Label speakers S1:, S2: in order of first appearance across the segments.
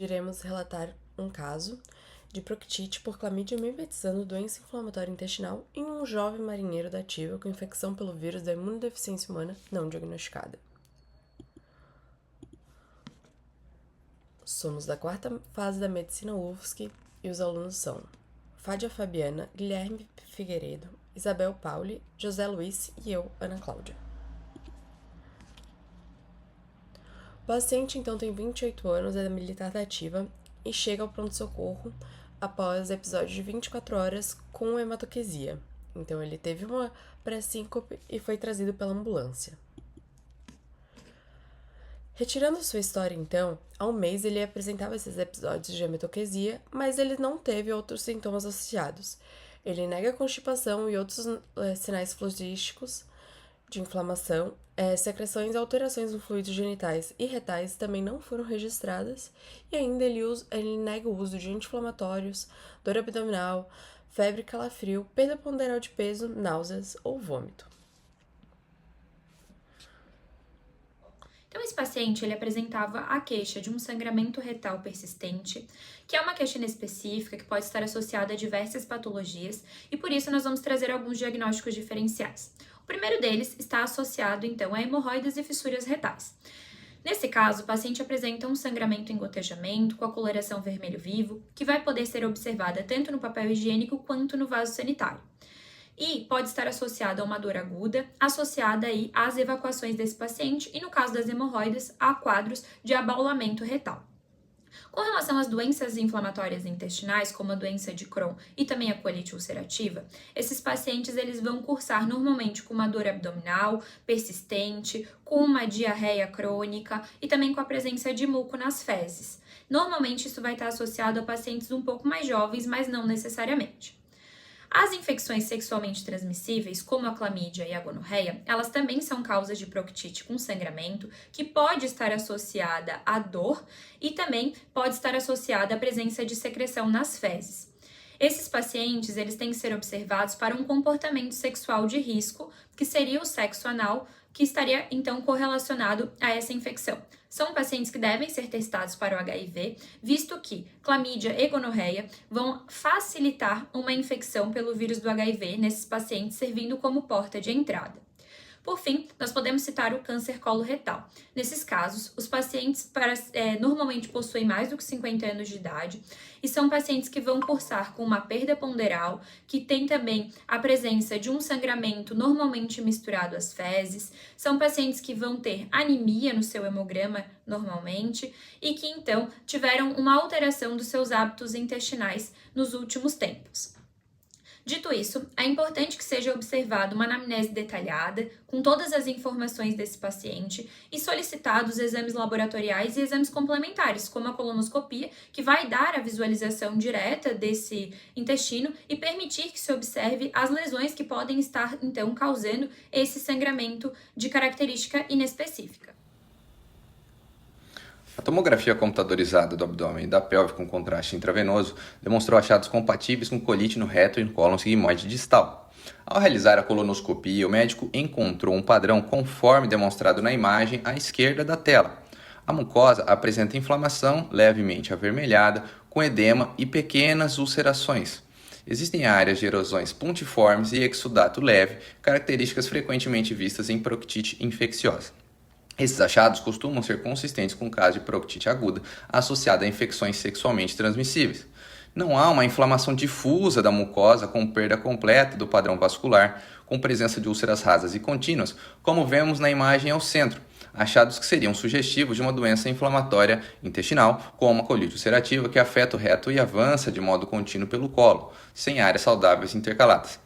S1: Iremos relatar um caso de proctite por clamídia mimetizando doença inflamatória intestinal em um jovem marinheiro da ativa com infecção pelo vírus da imunodeficiência humana não diagnosticada. Somos da quarta fase da medicina UFSC e os alunos são Fádia Fabiana, Guilherme Figueiredo, Isabel Pauli, José Luiz e eu, Ana Cláudia. O paciente então tem 28 anos, é militar da ativa e chega ao pronto-socorro após episódio de 24 horas com hematoquesia. Então ele teve uma pré-síncope e foi trazido pela ambulância. Retirando sua história então, há um mês ele apresentava esses episódios de hematoquesia, mas ele não teve outros sintomas associados. Ele nega constipação e outros sinais flogísticos de inflamação, secreções e alterações no fluido genitais e retais também não foram registradas, e ainda ele nega o uso de anti-inflamatórios, dor abdominal, febre, calafrio, perda ponderal de peso, náuseas ou vômito.
S2: Então, esse paciente, ele apresentava a queixa de um sangramento retal persistente, que é uma queixa inespecífica que pode estar associada a diversas patologias, e por isso nós vamos trazer alguns diagnósticos diferenciais. O primeiro deles está associado, então, a hemorroidas e fissuras retais. Nesse caso, o paciente apresenta um sangramento em gotejamento com a coloração vermelho vivo, que vai poder ser observada tanto no papel higiênico quanto no vaso sanitário. E pode estar associado a uma dor aguda, associada aí às evacuações desse paciente e, no caso das hemorroidas, a quadros de abaulamento retal. Com relação às doenças inflamatórias intestinais, como a doença de Crohn e também a colite ulcerativa, esses pacientes eles vão cursar normalmente com uma dor abdominal persistente, com uma diarreia crônica e também com a presença de muco nas fezes. Normalmente isso vai estar associado a pacientes um pouco mais jovens, mas não necessariamente. As infecções sexualmente transmissíveis, como a clamídia e a gonorreia, elas também são causas de proctite com sangramento, que pode estar associada à dor e também pode estar associada à presença de secreção nas fezes. Esses pacientes, eles têm que ser observados para um comportamento sexual de risco, que seria o sexo anal, que estaria então correlacionado a essa infecção. São pacientes que devem ser testados para o HIV, visto que clamídia e gonorreia vão facilitar uma infecção pelo vírus do HIV nesses pacientes, servindo como porta de entrada. Por fim, nós podemos citar o câncer coloretal. Nesses casos, os pacientes normalmente possuem mais do que 50 anos de idade e são pacientes que vão cursar com uma perda ponderal, que tem também a presença de um sangramento normalmente misturado às fezes, são pacientes que vão ter anemia no seu hemograma normalmente e que então tiveram uma alteração dos seus hábitos intestinais nos últimos tempos. Dito isso, é importante que seja observada uma anamnese detalhada, com todas as informações desse paciente e solicitados exames laboratoriais e exames complementares, como a colonoscopia, que vai dar a visualização direta desse intestino e permitir que se observe as lesões que podem estar, então, causando esse sangramento de característica inespecífica.
S3: A tomografia computadorizada do abdômen e da pelve com contraste intravenoso demonstrou achados compatíveis com colite no reto e no cólon sigmoide distal. Ao realizar a colonoscopia, o médico encontrou um padrão conforme demonstrado na imagem à esquerda da tela. A mucosa apresenta inflamação levemente avermelhada, com edema e pequenas ulcerações. Existem áreas de erosões pontiformes e exudato leve, características frequentemente vistas em proctite infecciosa. Esses achados costumam ser consistentes com o caso de proctite aguda associada a infecções sexualmente transmissíveis. Não há uma inflamação difusa da mucosa com perda completa do padrão vascular, com presença de úlceras rasas e contínuas, como vemos na imagem ao centro, achados que seriam sugestivos de uma doença inflamatória intestinal, como a colite ulcerativa, que afeta o reto e avança de modo contínuo pelo colo, sem áreas saudáveis intercaladas.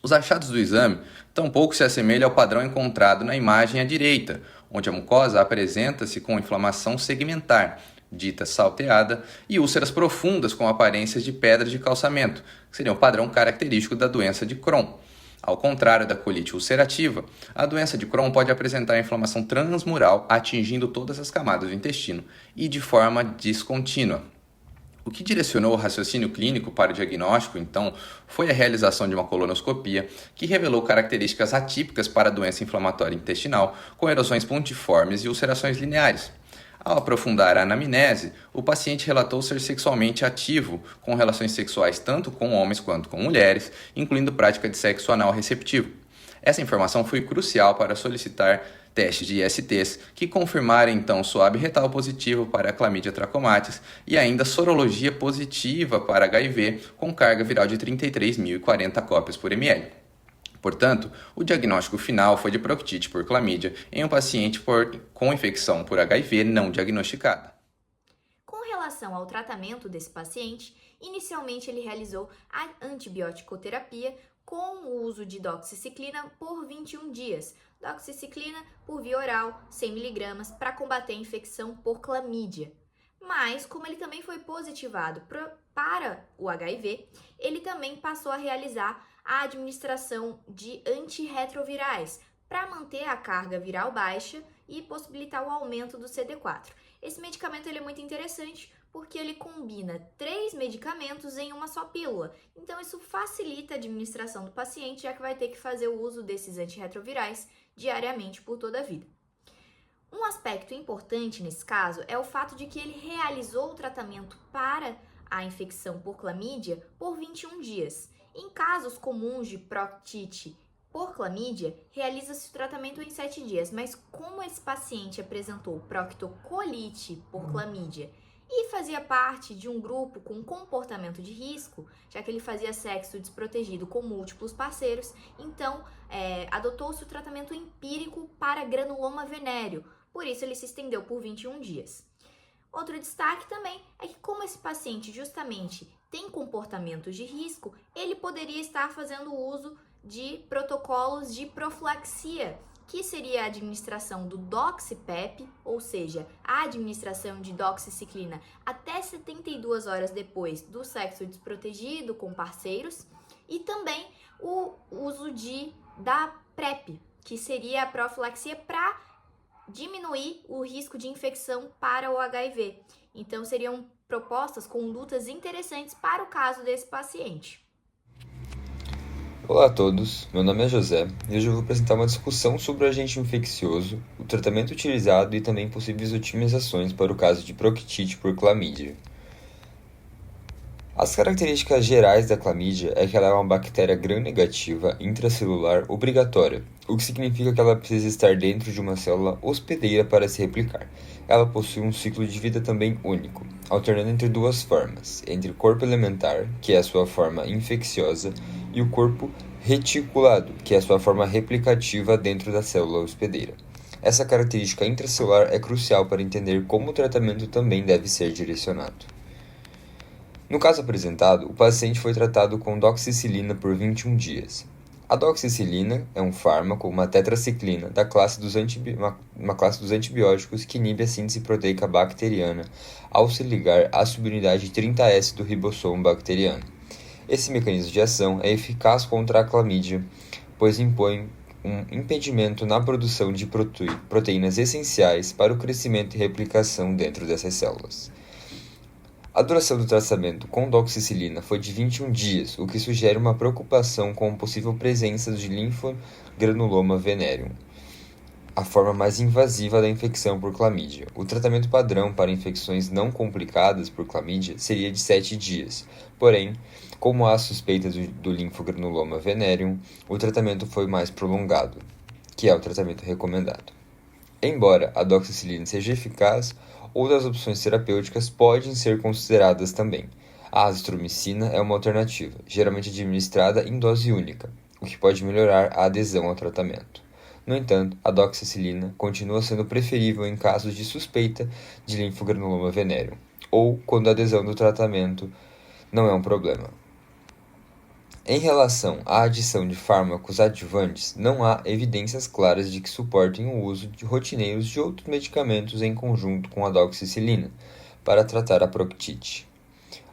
S3: Os achados do exame tampouco se assemelham ao padrão encontrado na imagem à direita, onde a mucosa apresenta-se com inflamação segmentar, dita salteada, e úlceras profundas com aparências de pedras de calçamento, que seria um padrão característico da doença de Crohn. Ao contrário da colite ulcerativa, a doença de Crohn pode apresentar inflamação transmural atingindo todas as camadas do intestino e de forma descontínua. O que direcionou o raciocínio clínico para o diagnóstico, então, foi a realização de uma colonoscopia que revelou características atípicas para a doença inflamatória intestinal, com erosões pontiformes e ulcerações lineares. Ao aprofundar a anamnese, o paciente relatou ser sexualmente ativo, com relações sexuais tanto com homens quanto com mulheres, incluindo prática de sexo anal receptivo. Essa informação foi crucial para solicitar testes de ISTs, que confirmaram então swab retal positivo para a Chlamydia trachomatis e ainda sorologia positiva para HIV, com carga viral de 33.040 cópias por ml. Portanto, o diagnóstico final foi de proctite por clamídia em um paciente com infecção por HIV não diagnosticada.
S4: Com relação ao tratamento desse paciente, inicialmente ele realizou a antibioticoterapia com o uso de doxiciclina por 21 dias, doxiciclina por via oral, 100 mg, para combater a infecção por clamídia. Mas, como ele também foi positivado para o HIV, ele também passou a realizar a administração de antirretrovirais para manter a carga viral baixa e possibilitar o aumento do CD4. Esse medicamento ele é muito interessante porque ele combina 3 medicamentos em uma só pílula. Então, isso facilita a administração do paciente, já que vai ter que fazer o uso desses antirretrovirais diariamente por toda a vida. Um aspecto importante nesse caso é o fato de que ele realizou o tratamento para a infecção por clamídia por 21 dias. Em casos comuns de proctite por clamídia, realiza-se o tratamento em 7 dias, mas como esse paciente apresentou proctocolite por clamídia e fazia parte de um grupo com comportamento de risco, já que ele fazia sexo desprotegido com múltiplos parceiros, então adotou-se o tratamento empírico para granuloma venéreo, por isso ele se estendeu por 21 dias. Outro destaque também é que como esse paciente justamente tem comportamentos de risco, ele poderia estar fazendo uso de protocolos de profilaxia, que seria a administração do doxipep, ou seja, a administração de doxiciclina até 72 horas depois do sexo desprotegido com parceiros, e também o uso da PrEP, que seria a profilaxia para diminuir o risco de infecção para o HIV. Então, seriam propostas, condutas interessantes para o caso desse paciente.
S5: Olá a todos, meu nome é José e hoje eu vou apresentar uma discussão sobre o agente infeccioso, o tratamento utilizado e também possíveis otimizações para o caso de proctite por clamídia. As características gerais da clamídia é que ela é uma bactéria gram-negativa intracelular obrigatória, o que significa que ela precisa estar dentro de uma célula hospedeira para se replicar. Ela possui um ciclo de vida também único, alternando entre duas formas, entre o corpo elementar, que é a sua forma infecciosa, e o corpo reticulado, que é a sua forma replicativa dentro da célula hospedeira. Essa característica intracelular é crucial para entender como o tratamento também deve ser direcionado. No caso apresentado, o paciente foi tratado com doxiciclina por 21 dias. A doxiciclina é um fármaco, uma tetraciclina, uma classe dos antibióticos que inibe a síntese proteica bacteriana ao se ligar à subunidade 30S do ribossomo bacteriano. Esse mecanismo de ação é eficaz contra a clamídia, pois impõe um impedimento na produção de proteínas essenciais para o crescimento e replicação dentro dessas células. A duração do tratamento com doxiciclina foi de 21 dias, o que sugere uma preocupação com a possível presença de linfogranuloma venéreum, a forma mais invasiva da infecção por clamídia. O tratamento padrão para infecções não complicadas por clamídia seria de 7 dias, porém, como há suspeita do linfogranuloma venéreum, o tratamento foi mais prolongado, que é o tratamento recomendado. Embora a doxiciclina seja eficaz, outras opções terapêuticas podem ser consideradas também. A azitromicina é uma alternativa, geralmente administrada em dose única, o que pode melhorar a adesão ao tratamento. No entanto, a doxiciclina continua sendo preferível em casos de suspeita de linfogranuloma venéreum, ou quando a adesão do tratamento não é um problema. Em relação à adição de fármacos adjuvantes, não há evidências claras de que suportem o uso de rotineiros de outros medicamentos em conjunto com a doxiciclina para tratar a proctite.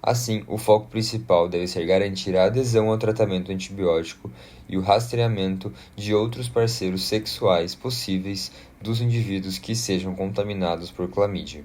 S5: Assim, o foco principal deve ser garantir a adesão ao tratamento antibiótico e o rastreamento de outros parceiros sexuais possíveis dos indivíduos que sejam contaminados por clamídia.